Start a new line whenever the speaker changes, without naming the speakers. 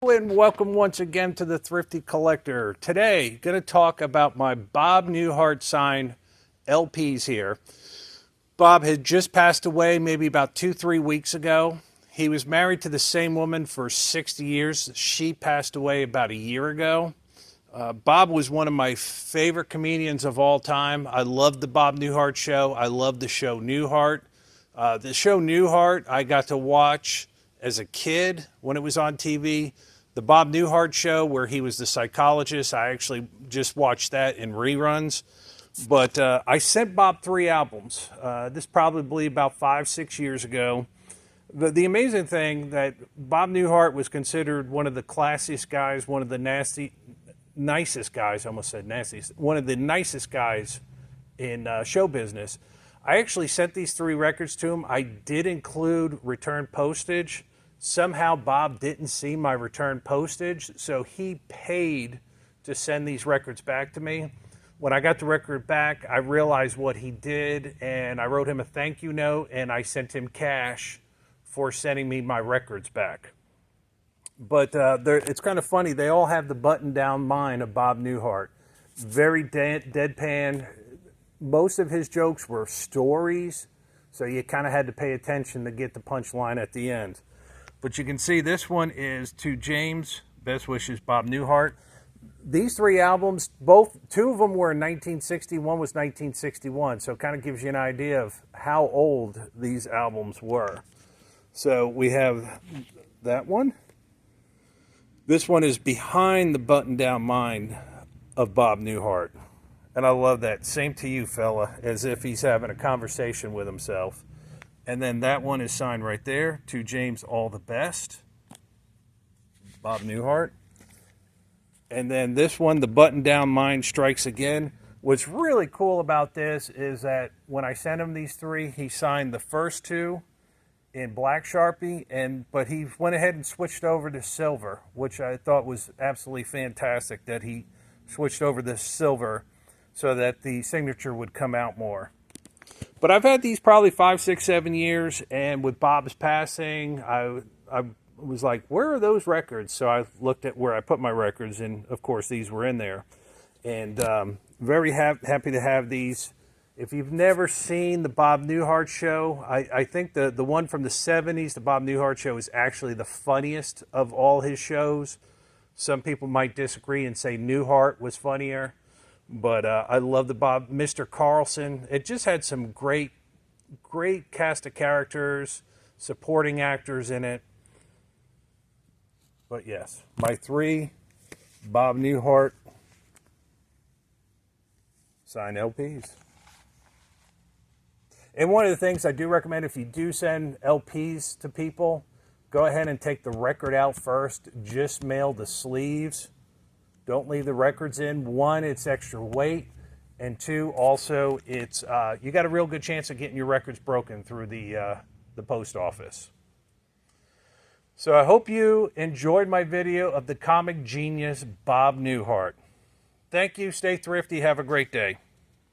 And welcome once again to the Thrifty Collector. Today, going to talk about my Bob Newhart signed LPs here. Bob had just passed away maybe about 2-3 weeks ago. He was married to the same woman for 60 years. She passed away about a year ago. Bob was one of my favorite comedians of all time. I loved the Bob Newhart show. I loved the show Newhart. The show Newhart I got to watch as a kid when it was on TV. The Bob Newhart show, where he was the psychologist, I actually just watched that in reruns. But I sent Bob 3 albums. This probably about 5-6 years ago. The amazing thing that Bob Newhart was considered one of the classiest guys, one of the nicest guys, I almost said nastiest, one of the nicest guys in show business. I actually sent these 3 records to him. I did include return postage. Somehow Bob didn't see my return postage, so he paid to send these records back to me. When I got the record back, I realized what he did, and I wrote him a thank you note, and I sent him cash for sending me my records back. But it's kind of funny. They all have the button-down mind of Bob Newhart. Very deadpan. Most of his jokes were stories, so you kind of had to pay attention to get the punchline at the end. But you can see this one is to James, best wishes, Bob Newhart. These 3 albums, 2 of them were in 1960, one was 1961, so it kind of gives you an idea of how old these albums were. So we have that one. This one is Behind the Button-Down Mind of Bob Newhart. And I love that. Same to you, fella, as if he's having a conversation with himself. And then that one is signed right there, to James, all the best, Bob Newhart. And then this one, The Button-Down Mind Strikes Again. What's really cool about this is that when I sent him these 3, he signed the first 2 in black Sharpie, but he went ahead and switched over to silver, which I thought was absolutely fantastic that he switched over to silver so that the signature would come out more. But I've had these probably 5, 6, 7 years, and with Bob's passing, I was like, where are those records? So I looked at where I put my records, and of course these were in there. And very happy to have these. If you've never seen the Bob Newhart show, I think the one from the 70s, the Bob Newhart show, is actually the funniest of all his shows. Some people might disagree and say Newhart was funnier. But I love the Mr. Carlson. It just had some great cast of characters, supporting actors in it. But yes, my 3 Bob Newhart signed LPs. And one of the things I do recommend, if you do send LPs to people, go ahead and take the record out first. Just mail the sleeves. Don't leave the records in. 1, it's extra weight, and 2, also it's you got a real good chance of getting your records broken through the post office. So I hope you enjoyed my video of the comic genius Bob Newhart. Thank you. Stay thrifty. Have a great day.